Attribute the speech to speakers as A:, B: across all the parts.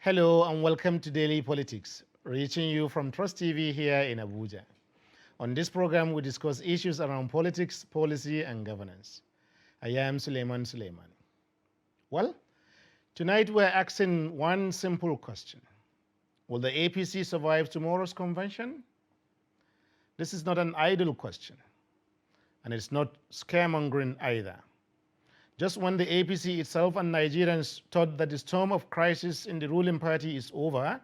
A: Hello and welcome to Daily Politics, reaching you from Trust TV here in Abuja. On this program, we discuss issues around politics, policy, and governance. I am Suleiman. Well, tonight we're asking one simple question. Will the APC survive tomorrow's convention? This is not an idle question, and it's not scaremongering either. Just when the APC itself and Nigerians thought that the storm of crisis in the ruling party is over,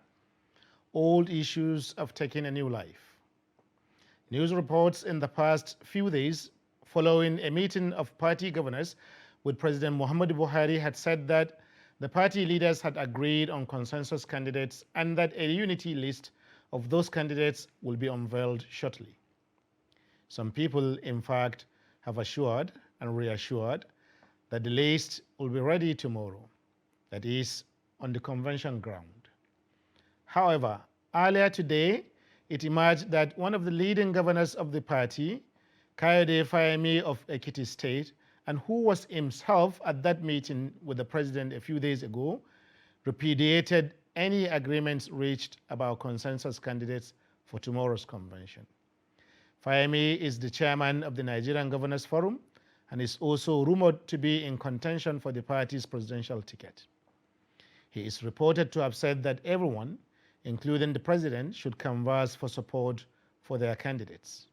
A: old issues have taken a new life. News reports in the past few days following a meeting of party governors with President Muhammadu Buhari had said that the party leaders had agreed on consensus candidates and that a unity list of those candidates will be unveiled shortly. Some people, in fact, have assured and reassured that the list will be ready tomorrow, that is, on the convention ground. However, earlier today, it emerged that one of the leading governors of the party, Kayode Fayemi of Ekiti State, and who was himself at that meeting with the president a few days ago, repudiated any agreements reached about consensus candidates for tomorrow's convention. Fayemi is the chairman of the Nigerian Governors Forum and is also rumored to be in contention for the party's presidential ticket. He is reported to have said that everyone, including the president, should canvass for support for their candidates.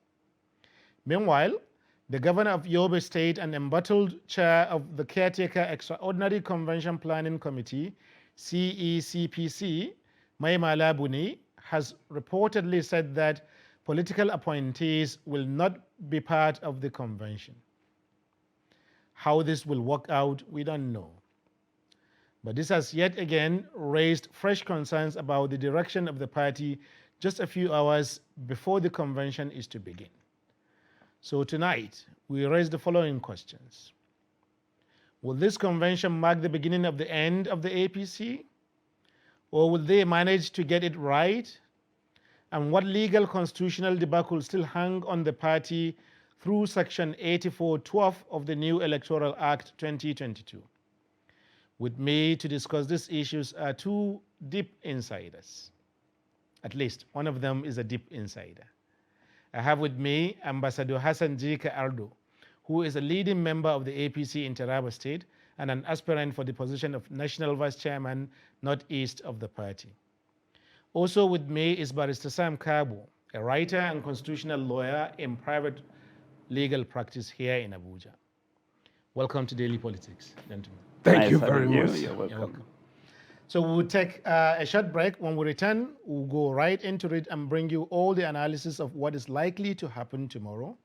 A: Meanwhile, the governor of Yobe State and embattled chair of the Caretaker Extraordinary Convention Planning Committee, CECPC, Maimala Buni, has reportedly said that political appointees will not be part of the convention. How this will work out, we don't know. But this has yet again raised fresh concerns about the direction of the party just a few hours before the convention is to begin. So tonight, we raise the following questions. Will this convention mark the beginning of the end of the APC? Or will they manage to get it right? And what legal constitutional debacle still hang on the party through Section 84(12) of the new Electoral Act 2022. With me to discuss these issues are two deep insiders. At least one of them is a deep insider. I have with me Ambassador Hassan Jika Ardo, who is a leading member of the APC in Taraba State and an aspirant for the position of National Vice Chairman, Northeast of the party. Also with me is Barrister Sam Kabo, a writer and constitutional lawyer in private legal practice here in Abuja. Welcome to Daily Politics, gentlemen.
B: Thank you very much.
A: You're welcome. So we'll take a short break. When we return, we'll go right into it and bring you all the analysis of what is likely to happen tomorrow,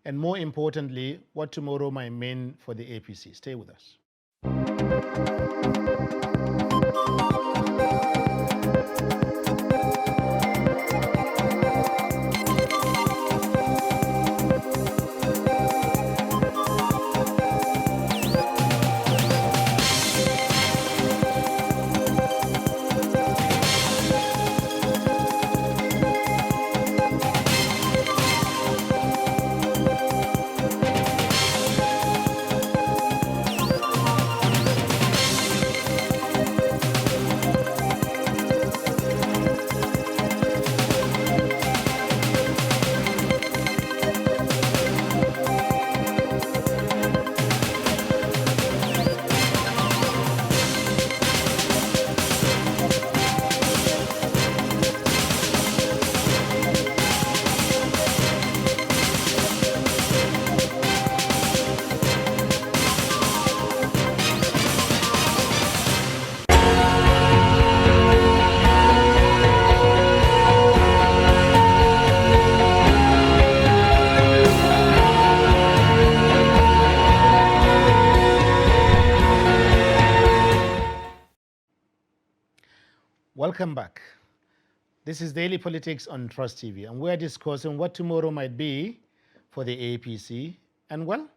A: and more importantly, what tomorrow might mean for the APC. Stay with us. Welcome back. This is Daily Politics on Trust TV, and we're discussing what tomorrow might be for the APC and, well,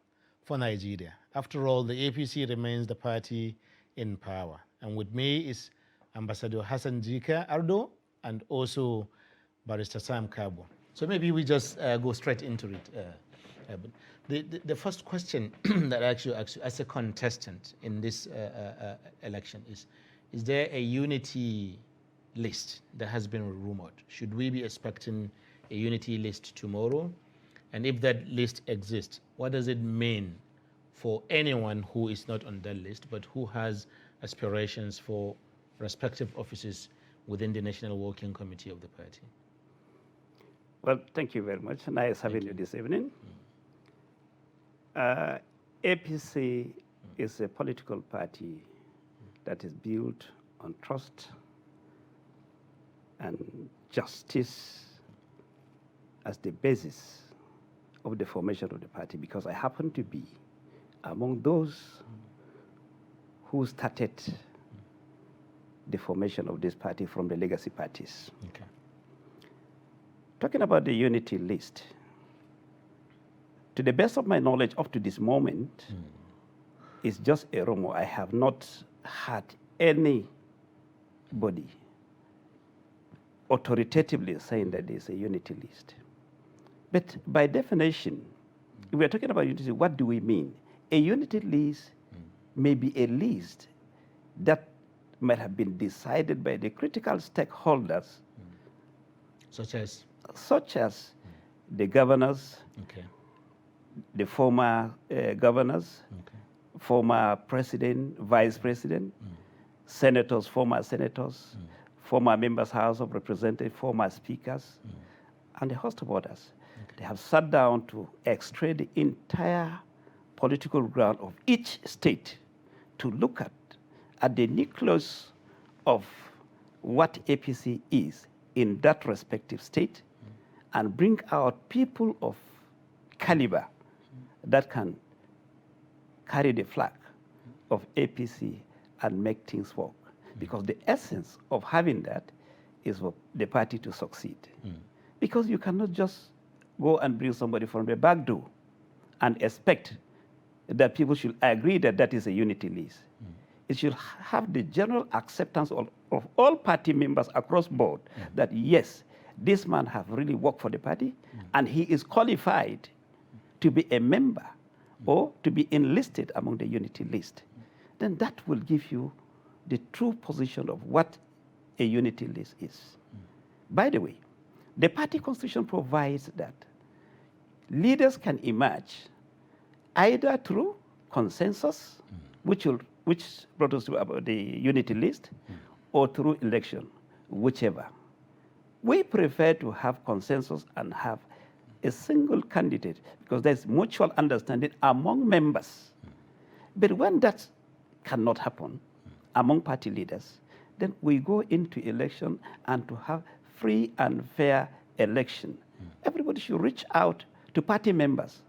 A: for Nigeria. After all, the APC remains the party in power. And with me is Ambassador Hassan Jika Ardo and also Barrister Sam Kabo. So maybe we just go straight into it. The first question that I actually ask you as a contestant in this election is, is there a unity list that has been rumored? Should we be expecting a unity list tomorrow? And if that list exists, what does it mean for anyone who is not on that list, but who has aspirations for respective offices within the National Working Committee of the party?
B: Well, thank you very much. Nice having you this evening. APC is a political party that is built on trust and justice as the basis of the formation of the party, because I happen to be among those who started the formation of this party from the legacy parties.
A: Okay.
B: Talking about the unity list, to the best of my knowledge up to this moment, it's just a rumor. I have not had anybody authoritatively saying that there's a unity list. But by definition, if we're talking about unity, what do we mean? A unity list may be a list that might have been decided by the critical stakeholders, such as the governors, the former governors, former president, vice president, senators, former senators, former members, House of Representatives, former speakers, and a host of others. They have sat down to extray the entire political ground of each state to look at the nucleus of what APC is in that respective state and bring out people of caliber that can carry the flag of APC and make things work. Because the essence of having that is for the party to succeed. Because you cannot just go and bring somebody from the back door and expect that people should agree that that is a unity list. It should have the general acceptance of all party members across board that yes, this man have really worked for the party and he is qualified to be a member or to be enlisted among the unity list. Then that will give you the true position of what a unity list is. By the way, the party constitution provides that leaders can emerge either through consensus, which brought us to about the unity list, or through election, whichever. We prefer to have consensus and have a single candidate because there's mutual understanding among members. But when that cannot happen among party leaders, then we go into election and to have free and fair election. Everybody should reach out to party members,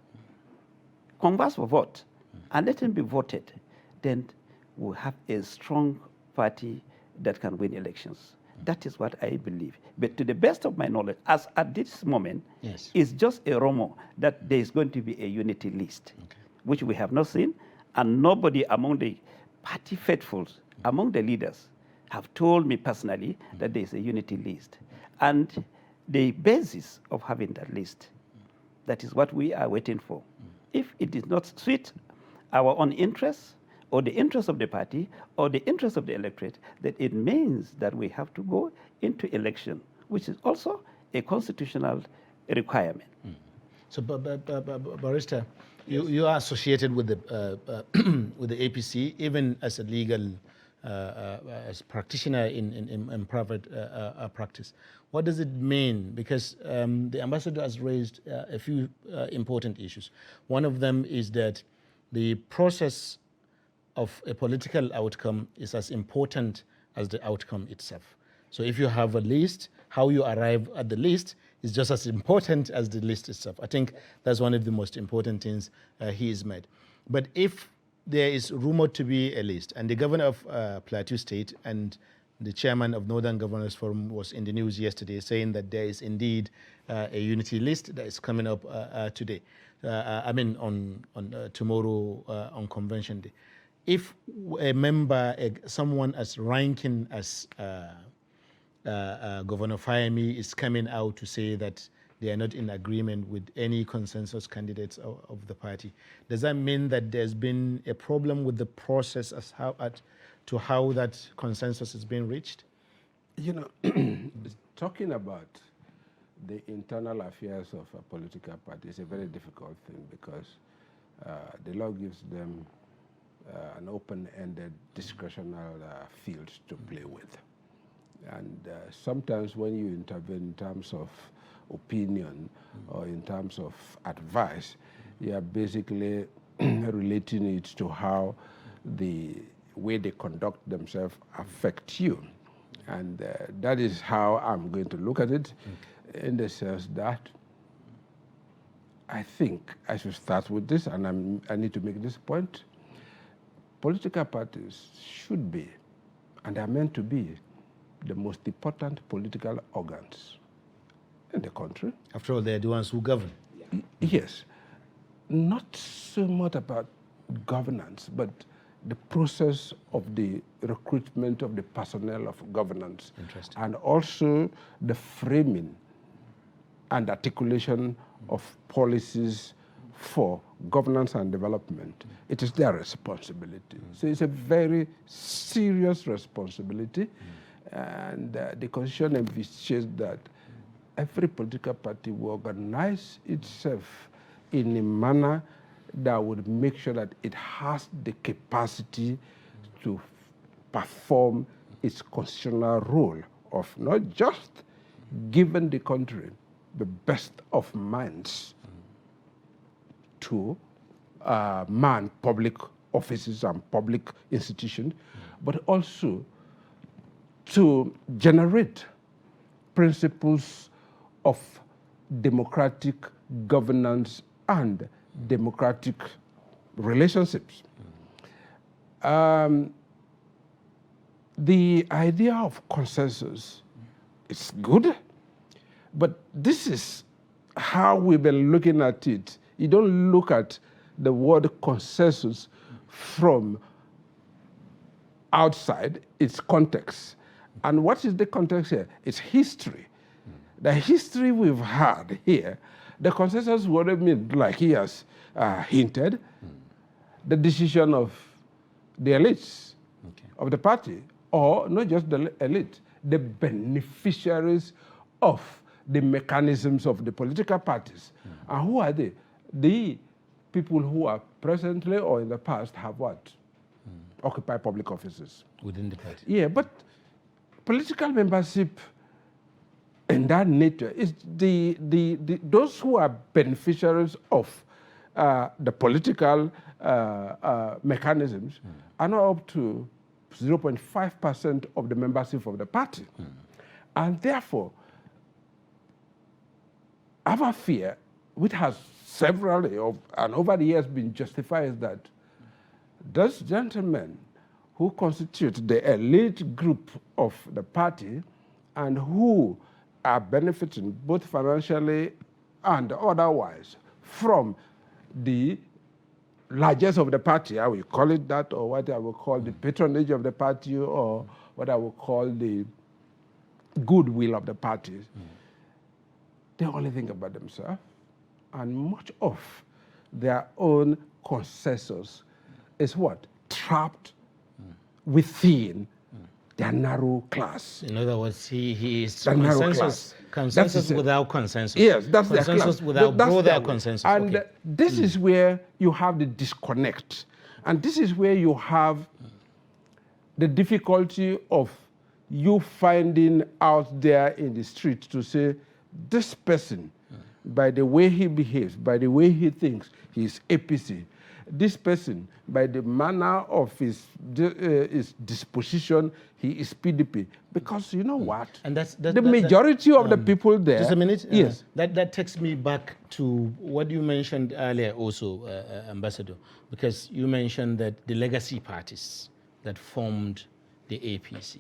B: converse for vote, and let them be voted. Then we'll have a strong party that can win elections. That is what I believe. But to the best of my knowledge, as at this moment, it's just a rumor that there is going to be a unity list, which we have not seen, and nobody among the party faithfuls, among the leaders, have told me personally that there is a unity list. And the basis of having that list, that is what we are waiting for. If it did not suit our own interests, or the interest of the party, or the interest of the electorate, then it means that we have to go into election, which is also a constitutional requirement.
A: So, Barrister, you are associated with the with the APC, even as a legal as practitioner in private practice. What does it mean? Because the ambassador has raised a few important issues. One of them is that the process of a political outcome is as important as the outcome itself. So if you have a list, how you arrive at the list is just as important as the list itself. I think that's one of the most important things he has made. But if there is rumored to be a list, and the governor of Plateau State and the chairman of Northern Governors Forum was in the news yesterday saying that there is indeed a unity list that is coming up today. On tomorrow on Convention Day. If a member, someone as ranking as Governor Fayemi is coming out to say that they are not in agreement with any consensus candidates of the party, does that mean that there's been a problem with the process as to how that consensus is being reached?
C: You know, talking about the internal affairs of a political party is a very difficult thing because the law gives them an open-ended discretional field to play with. And sometimes when you intervene in terms of opinion or in terms of advice, you are basically relating it to how the way they conduct themselves affect you. And that is how I'm going to look at it, in the sense that I think I should start with this, and I need to make this point. Political parties should be, and are meant to be, the most important political organs in the country.
A: After all, they're the ones who govern.
C: Yes. Not so much about governance, but the process of the recruitment of the personnel of governance.
A: Interesting.
C: And also the framing and articulation of policies for governance and development. It is their responsibility. So it's a very serious responsibility. And the Constitution envisages that every political party will organize itself in a manner that would make sure that it has the capacity to perform its constitutional role of not just giving the country the best of minds to man public offices and public institutions, but also to generate principles of democratic governance and democratic relationships. The idea of consensus is good, but this is how we've been looking at it. You don't look at the word consensus from outside its context. And what is the context here? It's history. The history we've had here, the consensus would have been, like he has hinted, the decision of the elites of the party, or not just the elite, the beneficiaries of the mechanisms of the political parties. And who are they? The people who are presently or in the past have what? Occupy public offices.
A: Within the party.
C: Yeah, but political membership in that nature is those who are beneficiaries of the political mechanisms are now up to 0.5% of the membership of the party. And therefore, our fear, which has severally and over the years been justified, is that those gentlemen who constitute the elite group of the party and who are benefiting both financially and otherwise from the largesse of the party, I will call it that, or what I will call the patronage of the party, or what I will call the goodwill of the parties, they only think about themselves, and much of their own consensus is what? Trapped within their narrow class.
A: In other words, he is
C: consensus
A: without consensus.
C: Yes, that's their class.
A: Consensus without broader consensus.
C: And this is where you have the disconnect. And this is where you have the difficulty of you finding out there in the street to say, this person, by the way he behaves, by the way he thinks, he is APC. This person, by the manner of his disposition, he is PDP. Because you know what?
A: And
C: the majority of the people there.
A: Just a minute.
C: Yes.
A: That takes me back to what you mentioned earlier also, Ambassador, because you mentioned that the legacy parties that formed the APC.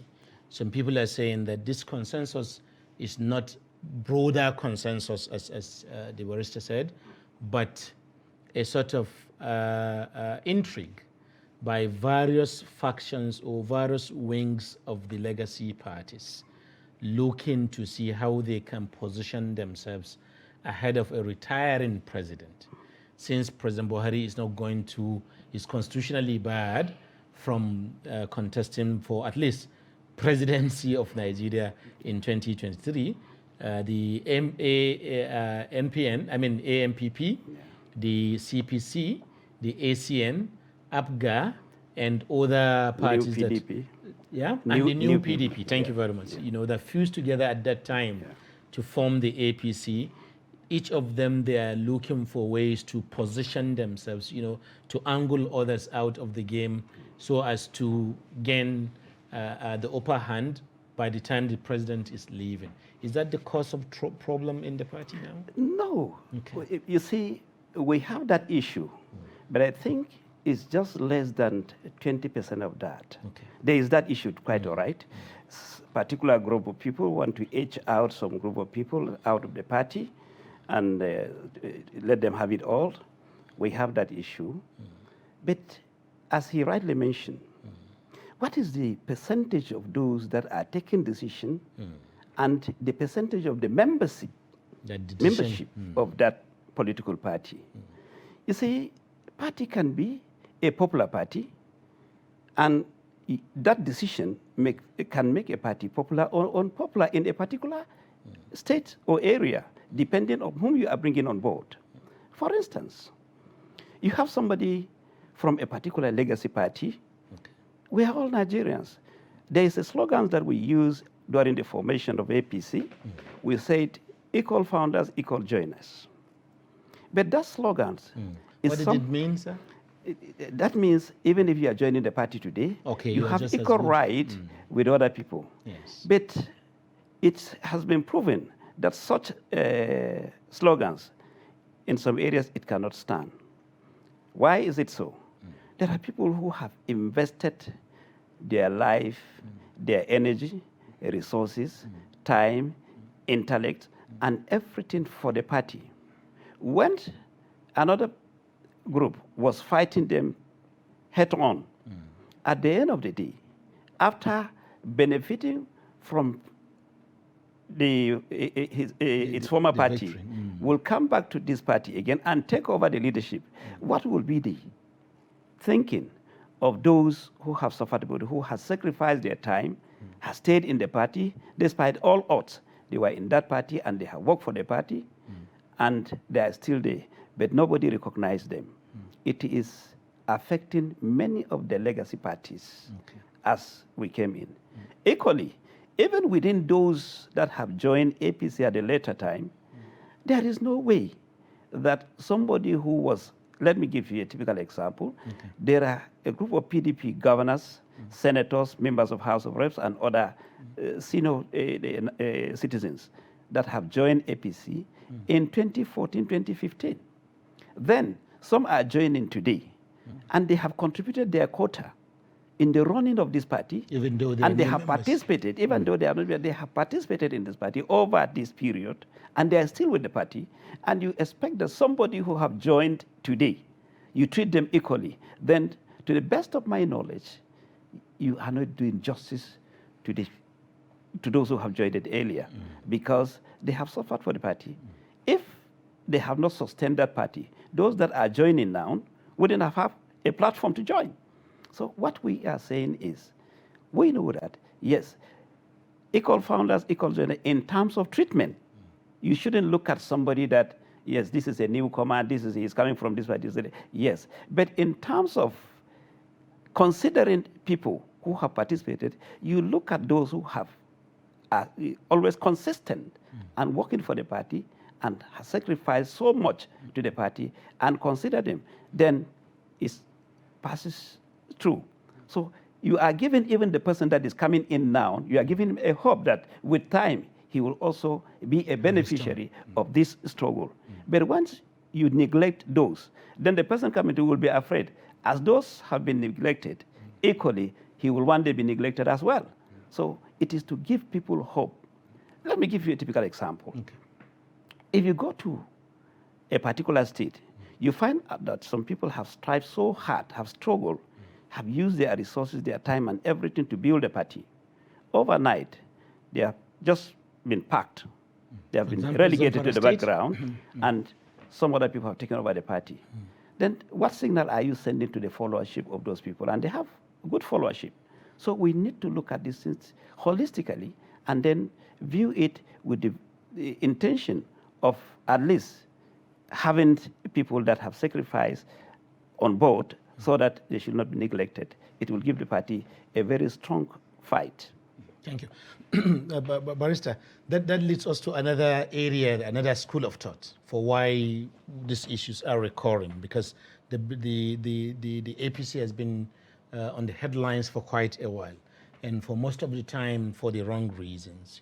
A: Some people are saying that this consensus is not broader consensus, as the barrister said, but a sort of intrigue by various factions or various wings of the legacy parties, looking to see how they can position themselves ahead of a retiring president. Since President Buhari is not going to, is constitutionally barred from contesting for at least presidency of Nigeria in 2023. The NPN, I mean AMPP, the CPC, the ACN, APGA, and other parties
B: New PDP.
A: And the new PDP. Thank you very much. You know, that fused together at that time to form the APC. Each of them, they are looking for ways to position themselves, you know, to angle others out of the game so as to gain the upper hand by the time the president is leaving. Is that the cause of problem in the party now?
B: No. Okay. You see, we have that issue, but I think it's just less than 20% of that. Okay. There is that issue, quite all right. Particular group of people want to edge out some group of people out of the party and let them have it all. We have that issue. But as he rightly mentioned, what is the percentage of those that are taking decision and the percentage of the membership of that political party? You see, party can be a popular party, and that decision can make a party popular or unpopular in a particular state or area, depending on whom you are bringing on board. For instance, you have somebody from a particular legacy party. Okay. We are all Nigerians. There is a slogan that we use during the formation of APC. We said, equal founders, equal joiners. But that slogan is
A: what did it mean, sir?
B: That means even if you are joining the party today, you have equal right with other people. Yes. But it has been proven that such slogans, in some areas, it cannot stand. Why is it so? There are people who have invested their life, their energy, resources, time, intellect, and everything for the party. When another group was fighting them head on, at the end of the day, after benefiting from its former party, will come back to this party again and take over the leadership. What will be the thinking of those who have suffered, who have sacrificed their time, have stayed in the party despite all odds? They were in that party and they have worked for the party, and they are still there, but nobody recognized them. It is affecting many of the legacy parties as we came in. Equally, even within those that have joined APC at a later time, there is no way that somebody who was, let me give you a typical example. There are a group of PDP governors, senators, members of House of Reps, and other senior citizens that have joined APC in 2014, 2015. Then some are joining today, and they have contributed their quota in the running of this party,
A: even though
B: they have participated, even though they are not, they have participated in this party over this period, and they are still with the party. And you expect that somebody who have joined today, you treat them equally. Then, to the best of my knowledge, you are not doing justice to those who have joined it earlier, because they have suffered for the party. If they have not sustained that party, those that are joining now wouldn't have a platform to join. So what we are saying is, we know that, yes, equal founders, equal joiners, in terms of treatment, you shouldn't look at somebody that, yes, this is a newcomer, he's coming from this party. Yes, but in terms of considering people who have participated, you look at those who have always consistent and working for the party and have sacrificed so much to the party and consider them, then it passes through. So you are giving even the person that is coming in now, you are giving him a hope that with time, he will also be a beneficiary of this struggle. But once you neglect those, then the person coming to will be afraid. As those have been neglected, equally, he will one day be neglected as well. So it is to give people hope. Let me give you a typical example. If you go to a particular state, you find out that some people have strived so hard, have struggled, have used their resources, their time, and everything to build a party. Overnight, they have just been packed. They have been relegated to the background, and some other people have taken over the party. Then what signal are you sending to the followership of those people? And they have good followership. So we need to look at these things holistically and then view it with the intention of at least having people that have sacrificed on board so that they should not be neglected. It will give the party a very strong fight.
A: Thank you. Barrister, that leads us to another area, another school of thought for why these issues are recurring, because the APC has been on the headlines for quite a while, and for most of the time for the wrong reasons.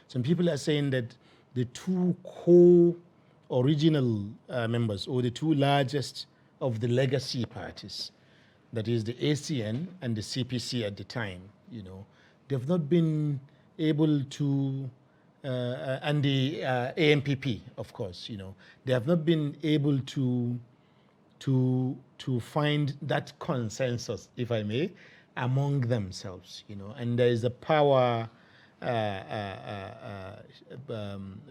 A: Some people are saying that the two co-original members, or the two largest of the legacy parties, that is the ACN and the CPC at the time, they've not been able to, and the AMPP, of course, they have not been able to find that consensus, if I may, among themselves, and there is a power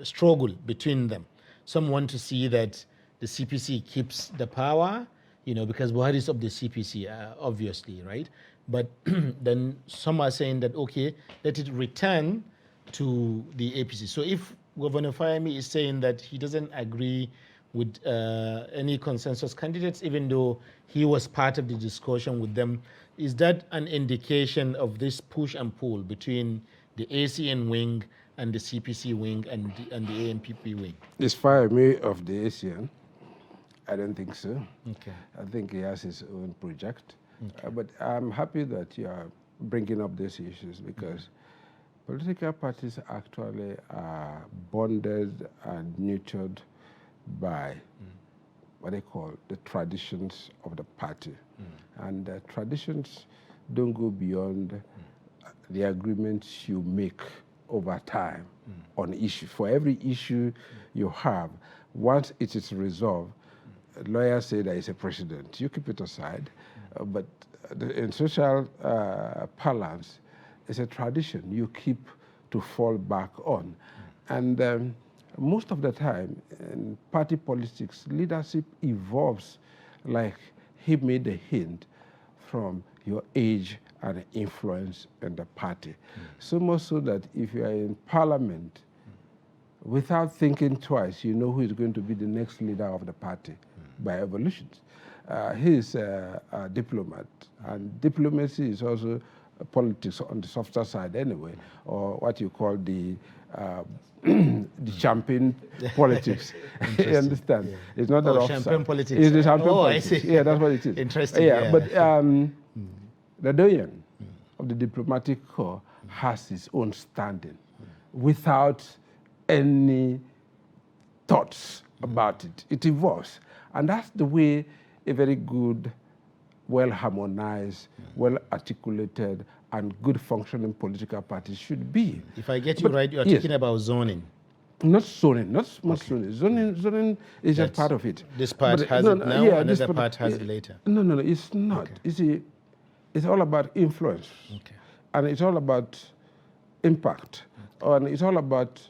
A: struggle between them. Some want to see that the CPC keeps the power, because Buhari is of the CPC, obviously, right? But then some are saying that, okay, let it return to the APC. So if Governor Fayemi is saying that he doesn't agree with any consensus candidates, even though he was part of the discussion with them, is that an indication of this push and pull between the ACN wing and the CPC wing and the AMPP wing?
C: Is Fayemi of the ACN? I don't think so.
A: Okay.
C: I think he has his own project.
A: Okay.
C: But I'm happy that you are bringing up these issues, because political parties actually are bonded and nurtured by what they call the traditions of the party. And the traditions don't go beyond the agreements you make over time on issues. For every issue you have, once it is resolved, lawyers say there is a precedent. You keep it aside, but in social parlance, it's a tradition you keep to fall back on. And most of the time, in party politics, leadership evolves, like he made a hint, from your age and influence in the party. So much so that if you are in parliament, without thinking twice, you know who is going to be the next leader of the party by evolution. He is a diplomat, and diplomacy is also politics on the softer side anyway, or what you call the champagne politics. You understand?
A: Yeah.
C: It's not the
A: champagne politics.
C: It's the champagne
A: politics.
C: I see. Yeah, that's what it is.
A: Interesting.
C: Yeah, but the doyen of the diplomatic corps has his own standing without any thoughts about it. It evolves. And that's the way a very good, well-harmonized, well-articulated, and good functioning political party should be.
A: If I get you right, you are talking about zoning.
C: Not zoning, not zoning. Zoning is just part of it.
A: This part has it now, another part has it later.
C: No, it's not.
A: Okay.
C: You see, it's all about influence.
A: Okay.
C: And it's all about impact. And it's all about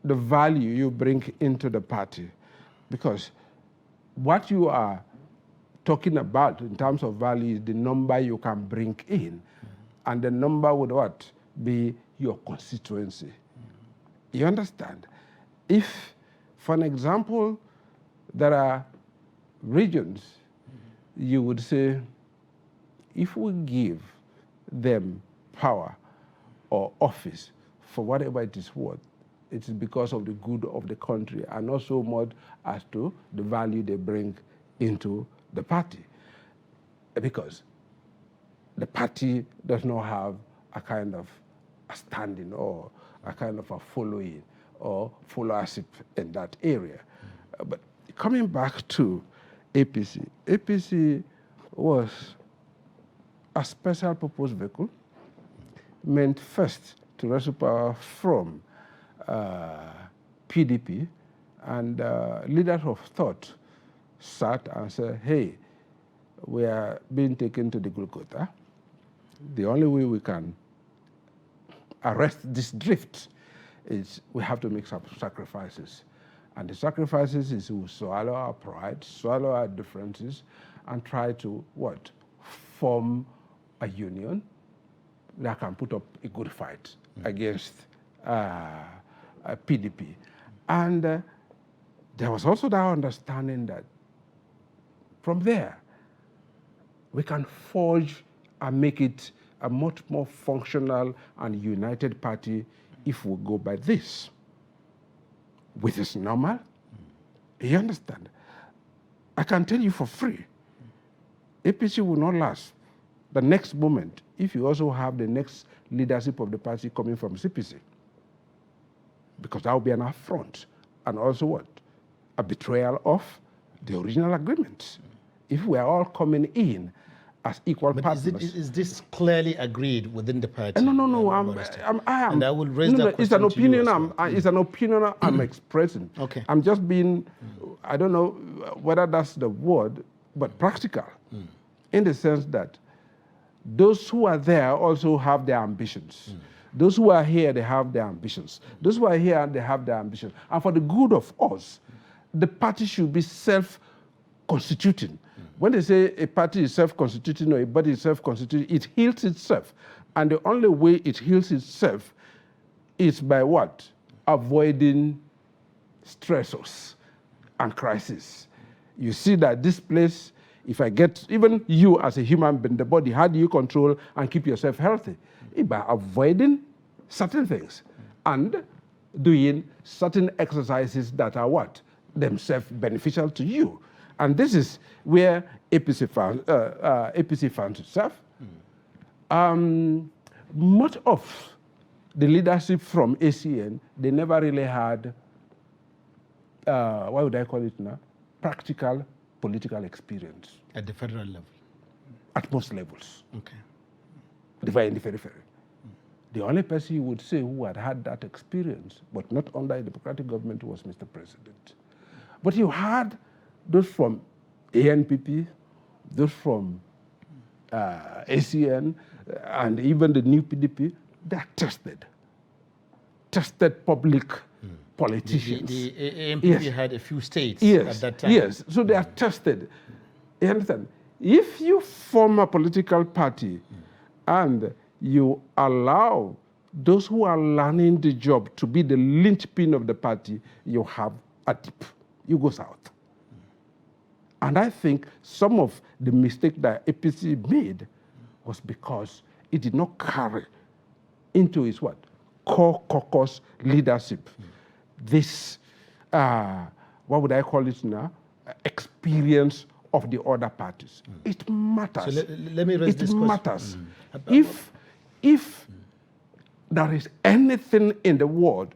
C: the value you bring into the party. Because what you are talking about in terms of value is the number you can bring in. And the number would what? Be your constituency. You understand? If, for an example, there are regions, you would say, if we give them power or office for whatever it is worth, it is because of the good of the country and not so much as to the value they bring into the party. Because the party does not have a kind of a standing or a kind of a following or followership in that area. But coming back to APC, APC was a special purpose vehicle meant first to wrestle power from PDP, and leaders of thought sat and said, hey, we are being taken to the Golgotha. The only way we can arrest this drift is we have to make some sacrifices. And the sacrifices is we swallow our pride, swallow our differences, and try to, what? Form a union that can put up a good fight against PDP. And there was also that understanding that from there, we can forge and make it a much more functional and united party if we go by this. Which is normal. You understand? I can tell you for free, APC will not last the next moment if you also have the next leadership of the party coming from CPC. Because that will be an affront. And also what? A betrayal of the original agreement. If we are all coming in as equal partners.
A: Is this clearly agreed within the party?
C: No. I am.
A: And I will raise that question
C: it's an opinion.
A: to you
C: It's an opinion I'm expressing.
A: Okay.
C: I'm just being, I don't know whether that's the word, but practical, in the sense that those who are there also have their ambitions. Those who are here, they have their ambitions. Those who are here, they have their ambitions. And for the good of us, the party should be self-constituting. When they say a party is self-constituting or a body is self-constituting, it heals itself. And the only way it heals itself is by what? Avoiding stressors and crises. You see that this place, if I get, even you as a human being, the body, how do you control and keep yourself healthy? By avoiding certain things and doing certain exercises that are what? Themselves beneficial to you. And this is where APC found itself. Much of the leadership from ACN, they never really had, what would I call it now? Practical political experience.
A: At the federal level?
C: At most levels.
A: Okay.
C: They were in the periphery. The only person you would say who had that experience, but not under a democratic government, was Mr. President. But you had those from ANPP, those from ACN, and even the new PDP, they're tested public politicians.
A: The ANPP had a few states at that time.
C: Yes, so they are tested. You understand? If you form a political party and you allow those who are learning the job to be the linchpin of the party, you have a dip. You go south. And I think some of the mistake that APC made was because it did not carry into its what? Core caucus leadership. This, what would I call it now? Experience of the other parties. It matters.
A: So let me raise this question.
C: It matters. If there is anything in the world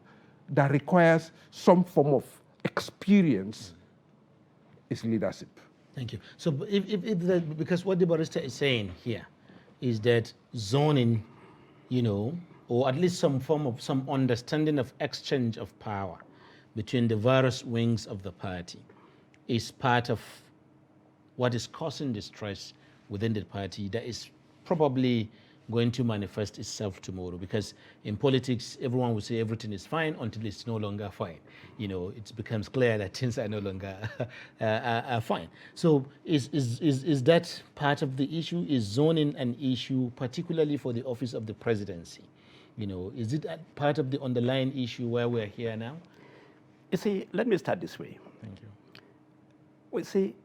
C: that requires some form of experience, is leadership.
A: Thank you. So because what the barrister is saying here is that zoning, or at least some form of some understanding of exchange of power between the various wings of the party is part of what is causing the stress within the party that is probably going to manifest itself tomorrow, because in politics, everyone will say everything is fine until it's no longer fine. It becomes clear that things are no longer are fine. So is that part of the issue? Is zoning an issue, particularly for the office of the presidency? Is it part of the underlying issue where we're here now?
B: You see, let me start this way.
A: Thank you.
B: We see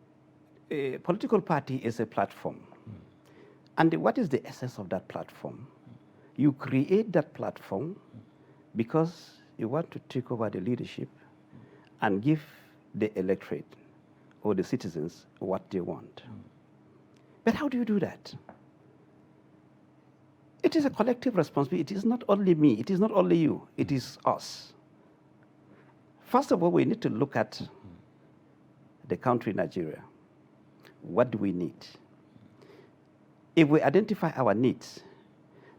B: a political party is a platform. And what is the essence of that platform? You create that platform because you want to take over the leadership and give the electorate or the citizens what they want. But how do you do that? It is a collective responsibility. It is not only me. It is not only you. It is us. First of all, we need to look at the country, Nigeria. What do we need? If we identify our needs,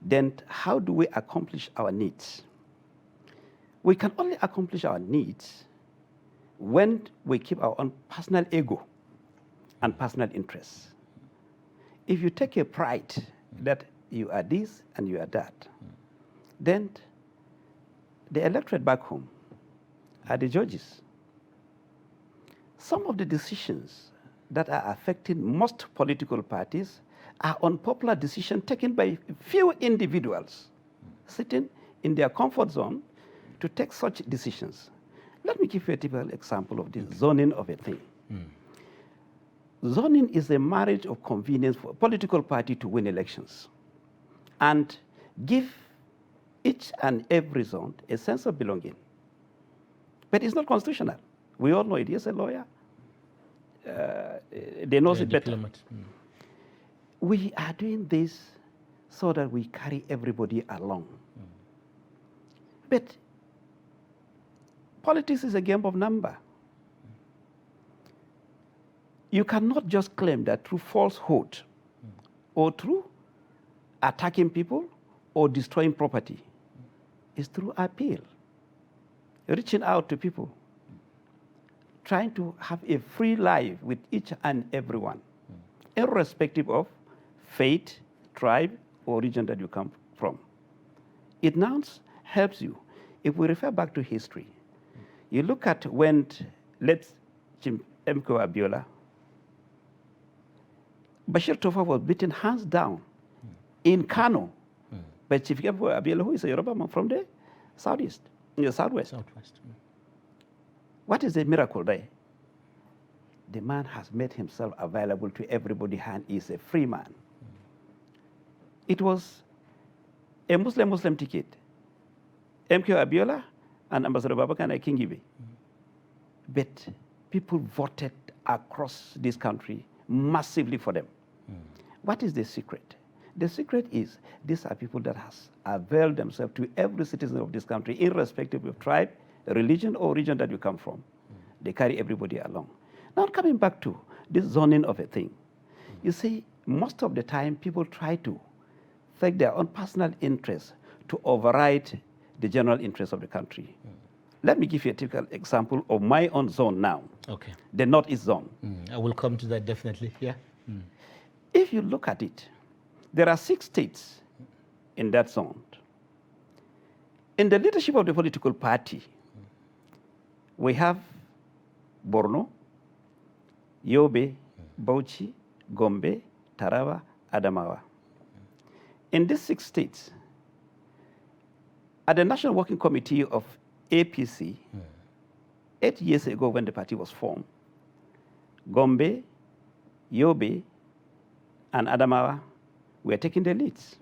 B: then how do we accomplish our needs? We can only accomplish our needs when we keep our own personal ego and personal interests. If you take a pride that you are this and you are that, then the electorate back home are the judges. Some of the decisions that are affecting most political parties are unpopular decisions taken by few individuals sitting in their comfort zone to take such decisions. Let me give you a typical example of the zoning of a thing. Zoning is a marriage of convenience for a political party to win elections and give each and every zone a sense of belonging. But it's not constitutional. We all know it. He's a lawyer. They know it better. We are doing this so that we carry everybody along. But politics is a game of number. You cannot just claim that through falsehood or through attacking people or destroying property. It's through appeal, reaching out to people, trying to have a free life with each and everyone, irrespective of faith, tribe, or region that you come from. It now helps you. If we refer back to history, you look at when let's Mko Abiola, Bashir Tofa was beaten hands down in Kano by Chief Mko Abiola, who is a Yoruba man from the southwest. What is the miracle there? The man has made himself available to everybody and is a free man. It was a Muslim ticket. MK Abiola and Ambassador Babakana Kingibe. But people voted across this country massively for them. What is the secret? The secret is these are people that has availed themselves to every citizen of this country, irrespective of tribe, religion, or region that you come from. They carry everybody along. Now coming back to this zoning of a thing, you see, most of the time people try to take their own personal interests to override the general interest of the country. Let me give you a typical example of my own zone now.
A: Okay.
B: The Northeast zone.
A: I will come to that definitely. Yeah.
B: If you look at it, there are 6 states in that zone. In the leadership of the political party, we have Borno, Yobe, Bauchi, Gombe, Taraba, Adamawa. In these 6 states, at the National Working Committee of APC, 8 years ago when the party was formed, Gombe, Yobe, and Adamawa were taking the leads.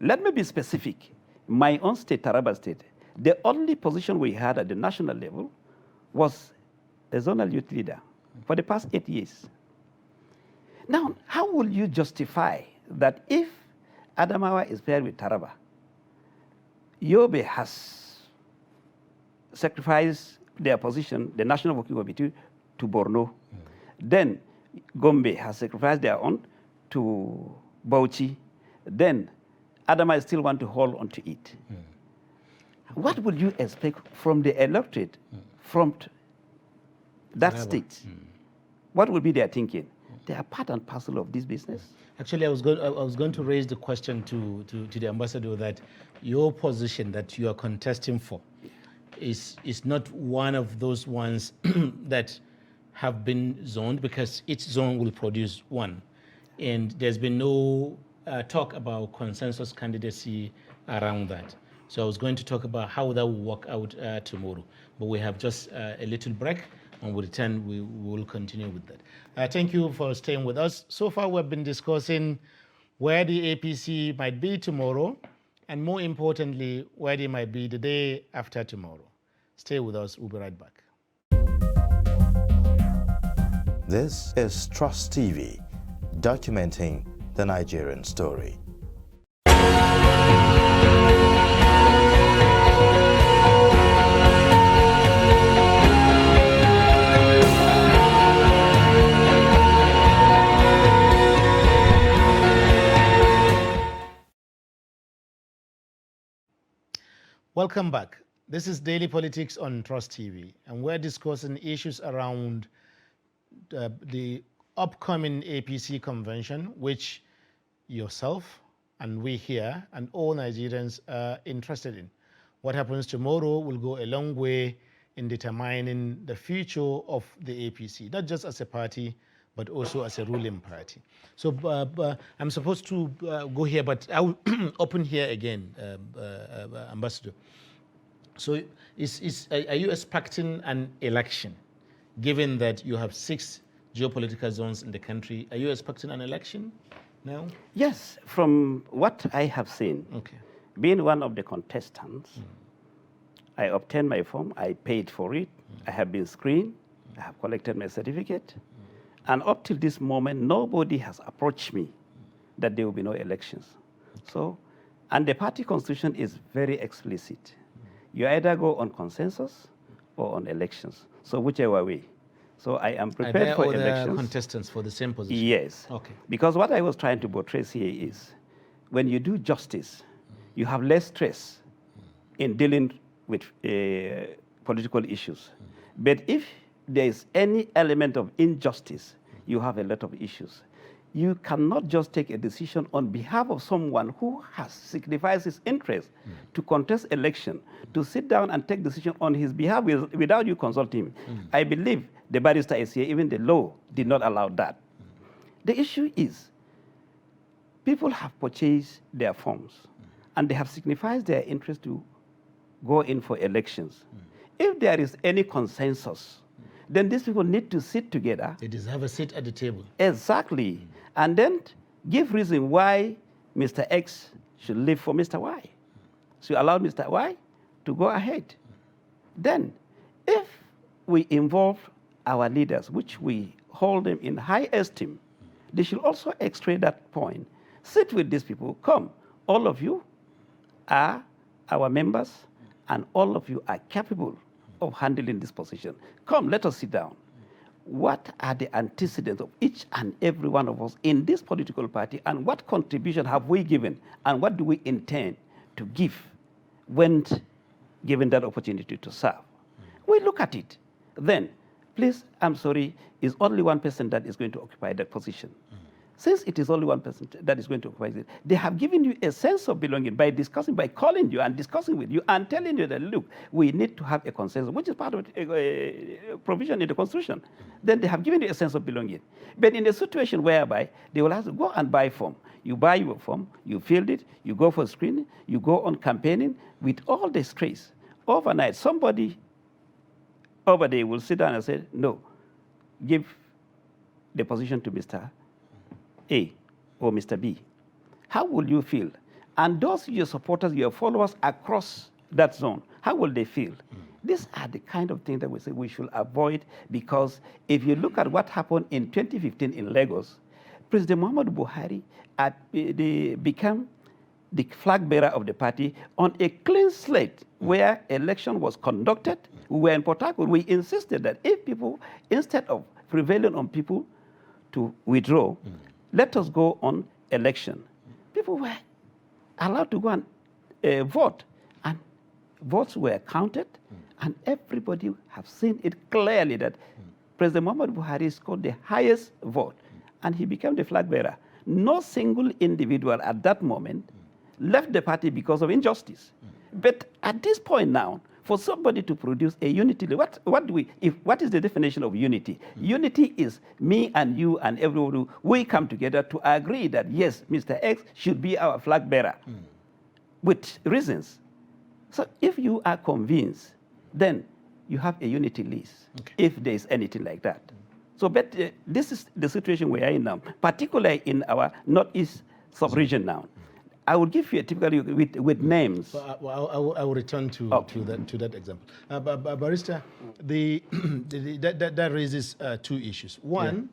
B: Let me be specific. My own state, Taraba State, the only position we had at the national level was a zonal youth leader for the past 8 years. Now, how will you justify that if Adamawa is paired with Taraba, Yobe has sacrificed their position, the National Working Committee, to Borno, then Gombe has sacrificed their own to Bauchi, then Adama still want to hold on to it. What would you expect from the electorate from that state? What would be their thinking? They are part and parcel of this business.
A: Actually, I was going to raise the question to the ambassador that your position that you are contesting for is not one of those ones that have been zoned, because each zone will produce one. And there's been no talk about consensus candidacy around that. So I was going to talk about how that will work out tomorrow. But we have just a little break. When we return, we will continue with that. Thank you for staying with us. So far, we've been discussing where the APC might be tomorrow, and more importantly, where they might be the day after tomorrow. Stay with us. We'll be right back.
D: This is Trust TV, documenting the Nigerian story.
A: Welcome back. This is Daily Politics on Trust TV, and we're discussing issues around the upcoming APC convention, which yourself and we here and all Nigerians are interested in. What happens tomorrow will go a long way in determining the future of the APC, not just as a party, but also as a ruling party. So I'm supposed to go here, but I'll open here again, Ambassador. So are you expecting an election, given that you have 6 geopolitical zones in the country? Are you expecting an election now?
B: Yes, from what I have seen, being one of the contestants, I obtained my form, I paid for it, I have been screened, I have collected my certificate, and up till this moment, nobody has approached me that there will be no elections. So, and the party constitution is very explicit. You either go on consensus or on elections. So whichever way. So I am prepared for elections.
A: Contestants for the same position?
B: Yes.
A: Okay.
B: Because what I was trying to portray here is, when you do justice, you have less stress in dealing with political issues. But if there is any element of injustice, you have a lot of issues. You cannot just take a decision on behalf of someone who has signified his interest to contest election, to sit down and take decision on his behalf without you consulting him. I believe the barrister is here, even the law did not allow that. The issue is, people have purchased their forms and they have signified their interest to go in for elections. If there is any consensus, then these people need to sit together.
A: They deserve a seat at the table.
B: Exactly. And then give reason why Mr. X should leave for Mr. Y. So allow Mr. Y to go ahead. Then, if we involve our leaders, which we hold them in high esteem, they should also extract that point. Sit with these people. Come, all of you are our members, and all of you are capable of handling this position. Come, let us sit down. What are the antecedents of each and every one of us in this political party, and what contribution have we given, and what do we intend to give when given that opportunity to serve? We look at it. Then, please, I'm sorry, it's only one person that is going to occupy that position. Since it is only one person that is going to occupy it, they have given you a sense of belonging by discussing, by calling you and discussing with you and telling you that, look, we need to have a consensus, which is part of a provision in the Constitution. Then they have given you a sense of belonging. But in a situation whereby they will have to go and buy form, you buy your form, you fill it, you go for screening, you go on campaigning with all the stress. Overnight, somebody over there will sit down and say, no, give the position to Mr. A or Mr. B. How will you feel? And those your supporters, your followers across that zone, how will they feel? These are the kind of things that we say we should avoid, because if you look at what happened in 2015 in Lagos, President Muhammadu Buhari they became the flag bearer of the party on a clean slate where election was conducted. We were in Port Harcourt. We insisted that if people, instead of prevailing on people to withdraw, let us go on election. People were allowed to go and vote, and votes were counted, and everybody have seen it clearly that President Muhammadu Buhari scored the highest vote, and he became the flag bearer. No single individual at that moment left the party because of injustice. But at this point now, for somebody to produce a unity, what is the definition of unity? Unity is me and you and everyone. We come together to agree that, yes, Mr. X should be our flag bearer with reasons. So if you are convinced, then you have a unity list, if there is anything like that. So, but this is the situation we are in now, particularly in our northeast sub-region now. I will give you a typical with names.
A: So I will return to that example. Barrister, that raises 2 issues. One,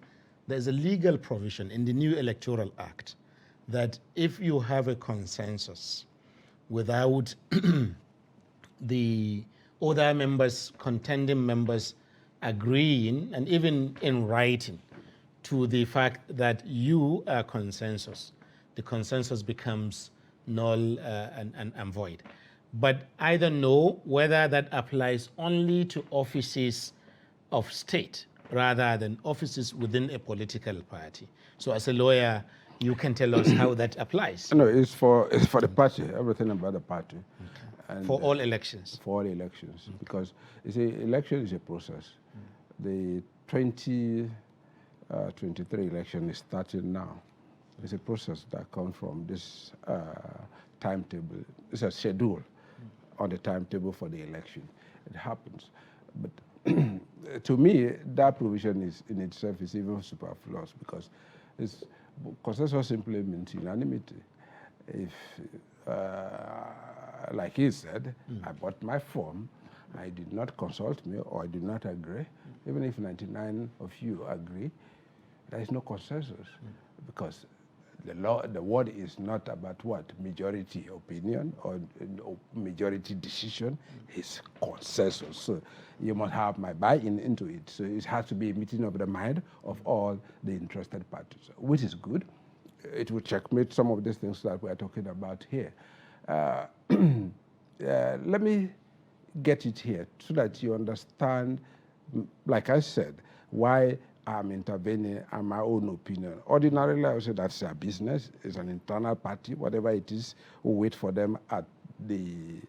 A: there's a legal provision in the new Electoral Act that if you have a consensus without the other members, contending members, agreeing, and even in writing, to the fact that you are consensus, the consensus becomes null and void. But I don't know whether that applies only to offices of state rather than offices within a political party. So as a lawyer, you can tell us how that applies.
C: No, it's for the party, everything about the party. And
A: for all elections?
C: For all elections, because you see, election is a process. The 20 23 election is starting now. It's a process that comes from this timetable. It's a schedule on the timetable for the election. It happens. But to me, that provision is in itself is even superfluous because consensus simply means unanimity. If, like he said, I bought my form, I did not consult me or I did not agree, even if 99 of you agree, there is no consensus because the word is not about what? Majority opinion or majority decision. It's consensus. So you must have my buy-in into it. So it has to be a meeting of the mind of all the interested parties, which is good. It will checkmate some of these things that we're talking about here. Let me get it here so that you understand, like I said, why I'm intervening on my own opinion. Ordinarily, I would say that's their business. It's an internal party. Whatever it is, we'll wait for them at the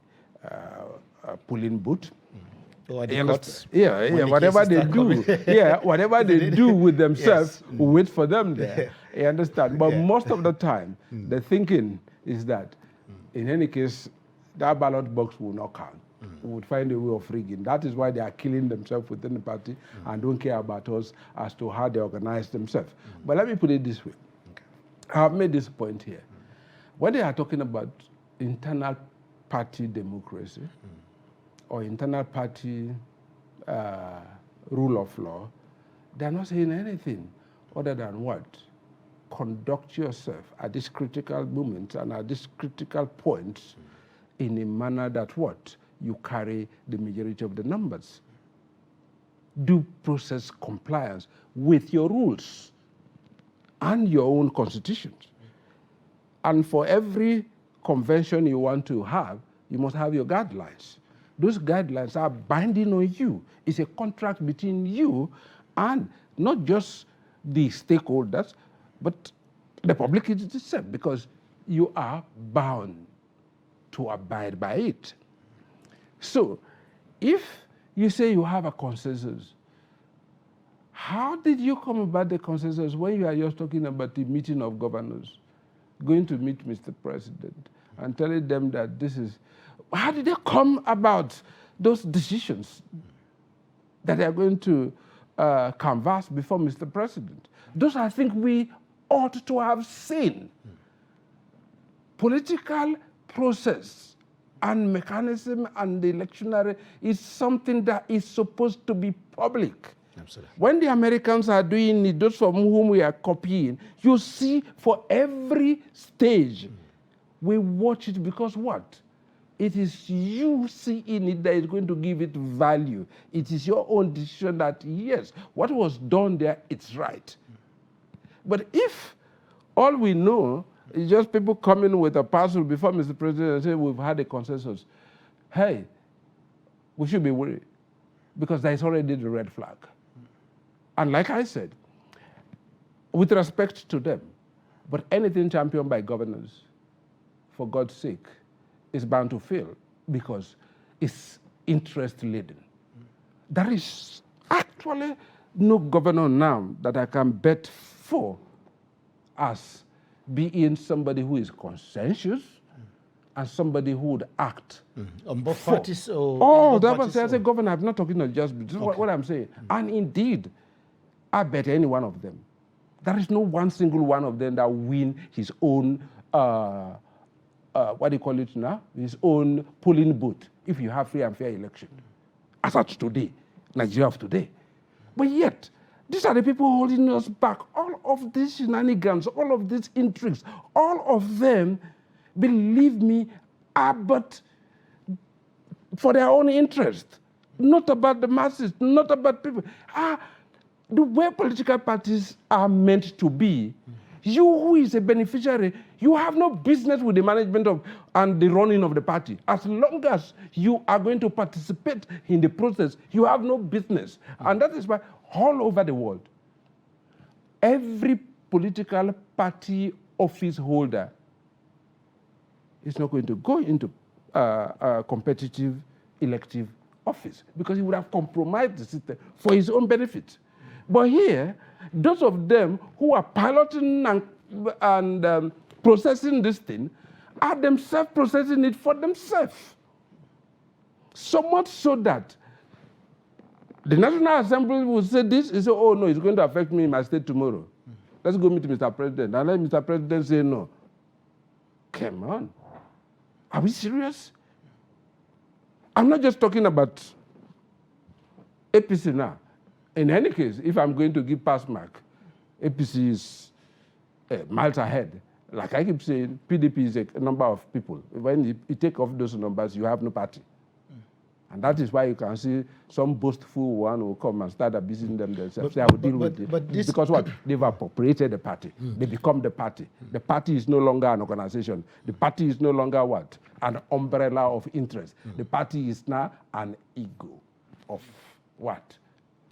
C: polling booth.
A: Or the courts.
C: Yeah, whatever they do. Yeah, whatever they do with themselves,
A: yes.
C: we'll wait for them there. You understand? But most of the time, the thinking is that, in any case, that ballot box will not count. We would find a way of rigging. That is why they are killing themselves within the party and don't care about us as to how they organize themselves. But let me put it this way. Okay. I have made this point here. When they are talking about internal party democracy or internal party rule of law, they are not saying anything other than what? Conduct yourself at this critical moment and at this critical point in a manner that what? You carry the majority of the numbers. Due process compliance with your rules and your own constitutions. And for every convention you want to have, you must have your guidelines. Those guidelines are binding on you. It's a contract between you and not just the stakeholders, but the public itself, because you are bound to abide by it. So, if you say you have a consensus, how did you come about the consensus when you are just talking about the meeting of governors, going to meet Mr. President and telling them that this is, how did they come about those decisions that they are going to canvass before Mr. President? Those I think we ought to have seen. Political process and mechanism and the electionary is something that is supposed to be public.
A: Absolutely.
C: When the Americans are doing it, those from whom we are copying, you see for every stage, we watch it because what? It is you seeing it that is going to give it value. It is your own decision that, yes, what was done there, it's right. But if all we know it's just people coming with a parcel before Mr. President and say, we've had a consensus. Hey, we should be worried because there is already the red flag. And like I said, with respect to them, but anything championed by governors, for God's sake, is bound to fail because it's interest-laden. There is actually no governor now that I can bet for as being somebody who is conscientious and somebody who would act
A: on both parties.
C: That was as a governor. I'm not talking of just this is what I'm saying. And indeed, I bet any one of them. There is no one single one of them that win his own what do you call it now? His own polling booth if you have free and fair election. As such today, Nigeria of today. But yet, these are the people holding us back. All of these shenanigans, all of these intrigues, all of them, believe me, are but for their own interest, not about the masses, not about people. The way political parties are meant to be, you who is a beneficiary, you have no business with the management of and the running of the party. As long as you are going to participate in the process, you have no business. And that is why all over the world, every political party office holder is not going to go into a competitive elective office because he would have compromised the system for his own benefit. But here, those of them who are piloting and processing this thing are themselves processing it for themselves. So much so that the National Assembly will say this, and say, oh no, it's going to affect me in my state tomorrow. Let's go meet Mr. President. And let Mr. President say no. Come on. Are we serious? I'm not just talking about APC now. In any case, if I'm going to give pass mark, APC is miles ahead. Like I keep saying, PDP is a number of people. When you take off those numbers, you have no party. And that is why you can see some boastful one will come and start abusing them themselves. Say, I will deal with it. Because what? They've appropriated the party. They become the party. The party is no longer an organization. The party is no longer what? An umbrella of interest. The party is now an ego of what?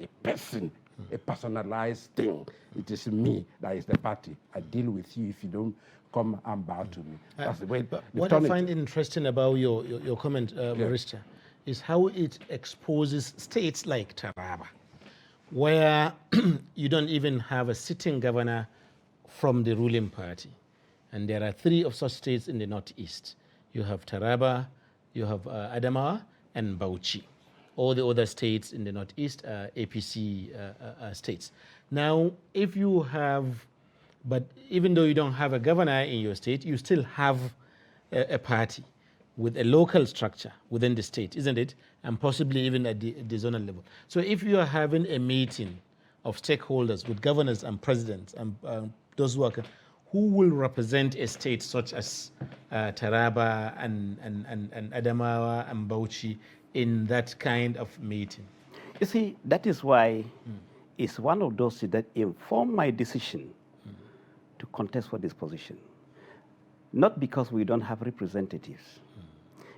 C: A person, a personalized thing. It is me that is the party. I deal with you if you don't come and bow to me. That's the way.
A: What I find interesting about your comment, Barrister, is how it exposes states like Taraba, where you don't even have a sitting governor from the ruling party. And there are 3 of such states in the Northeast. You have Taraba, you have Adamawa, and Bauchi. All the other states in the Northeast are APC states. Now, if you have, but even though you don't have a governor in your state, you still have a party with a local structure within the state, isn't it? And possibly even at the zonal level. So if you are having a meeting of stakeholders with governors and presidents and those who will represent a state such as Taraba and Adamawa and Bauchi in that kind of meeting?
B: You see, that is why it's one of those that informed my decision to contest for this position. Not because we don't have representatives.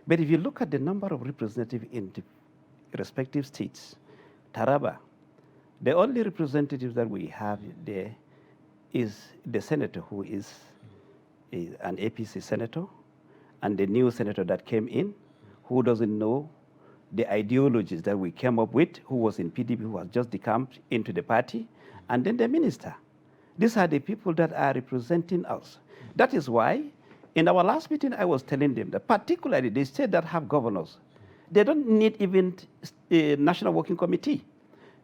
B: But if you look at the number of representatives in the respective states, Taraba, the only representative that we have there is the senator who is an APC senator, and the new senator that came in, who doesn't know the ideologies that we came up with, who was in PDP, who has just decamped into the party, and then the minister. These are the people that are representing us. That is why, in our last meeting, I was telling them that particularly the states that have governors, they don't need even a National Working Committee,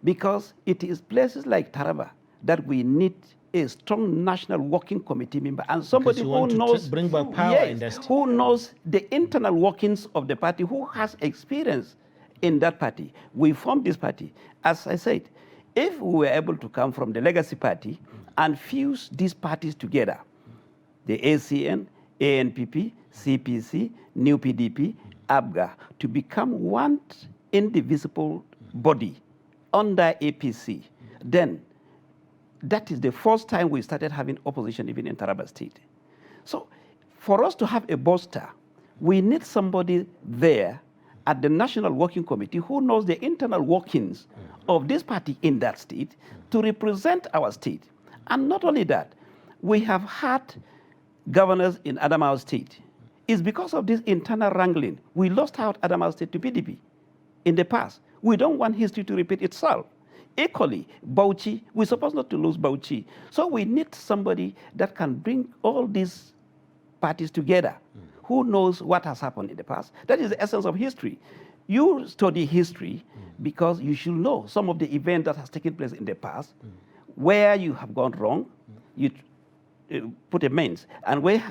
B: because it is places like Taraba that we need a strong National Working Committee member and somebody who knows,
A: bring back power in that state.
B: Who knows the internal workings of the party, who has experience in that party. We formed this party. As I said, if we were able to come from the legacy party and fuse these parties together, the ACN, ANPP, CPC, New PDP, ABGA, to become one indivisible body under APC, then that is the first time we started having opposition even in Taraba State. So for us to have a bolster, we need somebody there at the National Working Committee who knows the internal workings of this party in that state to represent our state. And not only that, we have had governors in Adamawa State. It's because of this internal wrangling. We lost out Adamawa State to PDP in the past. We don't want history to repeat itself. Equally, Bauchi, we're supposed not to lose Bauchi. So we need somebody that can bring all these parties together, who knows what has happened in the past. That is the essence of history. You study history because you should know some of the events that has taken place in the past, where you have gone wrong, you put amends, and where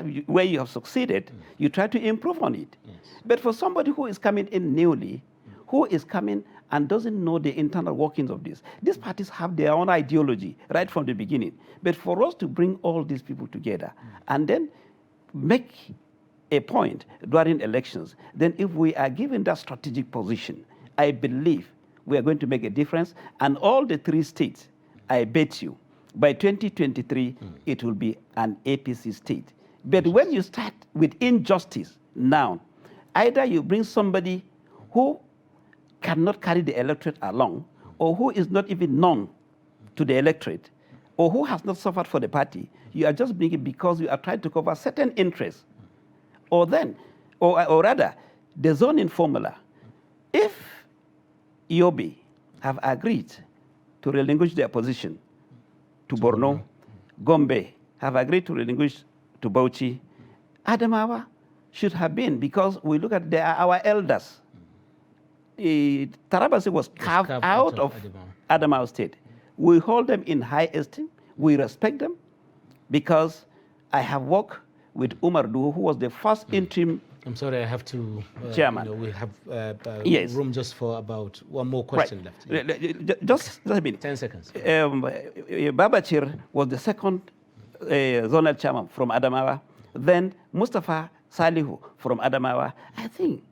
B: you have succeeded, you try to improve on it. Yes. But for somebody who is coming in newly, who is coming and doesn't know the internal workings of this. These parties have their own ideology right from the beginning. But for us to bring all these people together and then make a point during elections, then if we are given that strategic position, I believe we are going to make a difference. And all the 3 states, I bet you, by 2023, it will be an APC state. But when you start with injustice now, either you bring somebody who cannot carry the electorate along, or who is not even known to the electorate, or who has not suffered for the party, you are just bringing because you are trying to cover certain interests. Or rather, the zoning formula. If Yobe have agreed to relinquish their position to Borno. Gombe have agreed to relinquish to Bauchi. Adamawa should have been, because we look at, they are our elders. Tarabasi was carved out of Adamawa State. We hold them in high esteem. We respect them, because I have worked with Umar Duhu, who was the first interim.
A: I'm sorry, I have to.
B: Chairman.
A: We have
B: Yes.
A: room just for about one more question left. Yeah.
B: Just a minute.
A: 10 seconds.
B: Babachir was the second zonal chairman from Adamawa. Then Mustafa Salihu from Adamawa. I think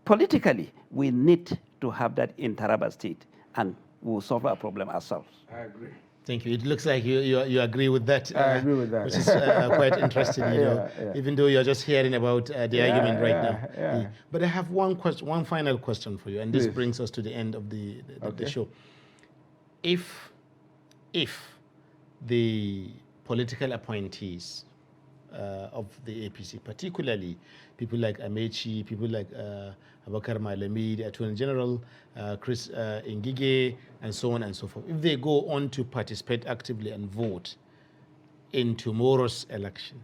B: politically we need to have that in Taraba State, and we'll solve our problem ourselves.
C: I agree.
A: Thank you. It looks like you agree with that.
C: I agree with that.
A: Which is quite interesting, even though you're just hearing about the argument right now.
C: Yeah.
A: But I have one final question for you, and this
C: Please.
A: brings us to the end of the show. If the political appointees of the APC, particularly people like Amechi, people like Abakar Malami, the Attorney General, Chris Ngige, and so on and so forth, if they go on to participate actively and vote in tomorrow's election,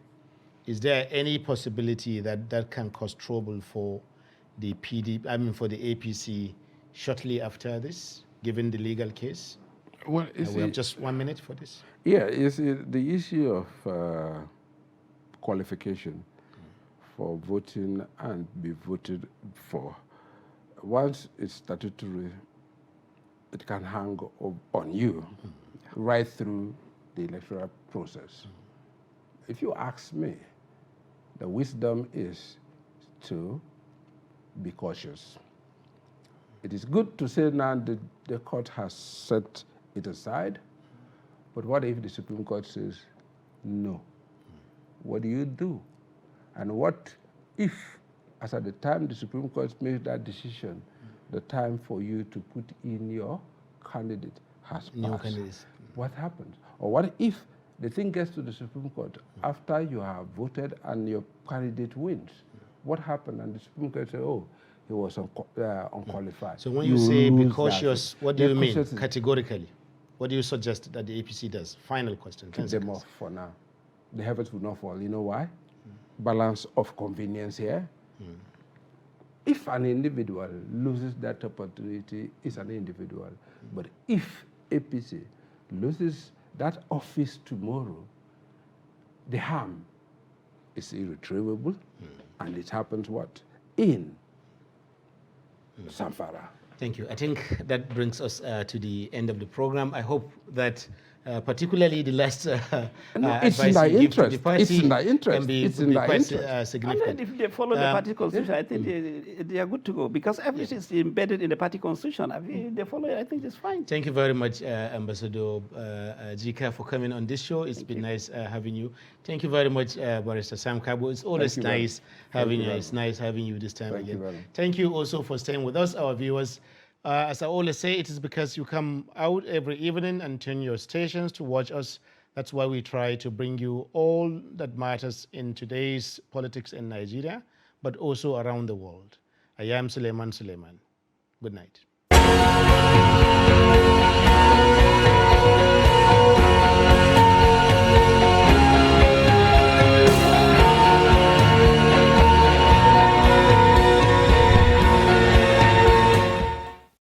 A: is there any possibility that that can cause trouble for the for the APC shortly after this, given the legal case?
C: Well,
A: We have just 1 minute for this.
C: yeah, the issue of qualification for voting and be voted for. Once it's statutory, it can hang on you right through the electoral process. If you ask me, the wisdom is to be cautious. It is good to say now that the court has set it aside, but what if the Supreme Court says no? What do you do? And what if, as at the time the Supreme Court made that decision, the time for you to put in your candidate has passed?
A: New candidates.
C: What happens? Or what if the thing gets to the Supreme Court after you have voted and your candidate wins? What happened? And the Supreme Court says, oh, he was unqualified.
A: So when you say be
C: lose
A: cautious,
C: that.
A: what do you mean
C: Cautious is
A: categorically? What do you suggest that the APC does? Final question. 10
C: keep them
A: seconds.
C: off for now. The heavens will not fall. You know why? Balance of convenience here. If an individual loses that opportunity, it's an individual. But if APC loses that office tomorrow, the harm is irretrievable, and it happens what? In Zamfara.
A: Thank you. I think that brings us to the end of the program. I hope that particularly the last
C: it's in
A: advice
C: their
A: you give to the
C: interest.
A: party
C: It's in their interest.
A: can be,
C: It's
A: would
C: in
A: be
C: their
A: quite
C: interest.
B: And
A: significant.
B: then if they follow the party constitution, I think they are good to go, because everything is embedded in the party constitution. If they follow it, I think it's fine.
A: Thank you very much, Ambassador Jika, for coming on this show. It's been nice having you. Thank you very much, Barrister Sam Kabo. It's always nice having you. It's nice having you this time
C: Thank you
A: again.
C: very much.
A: Thank you also for staying with us, our viewers. As I always say, it is because you come out every evening and turn your stations to watch us. That's why we try to bring you all that matters in today's politics in Nigeria, but also around the world. I am Suleiman Suleiman. Good night.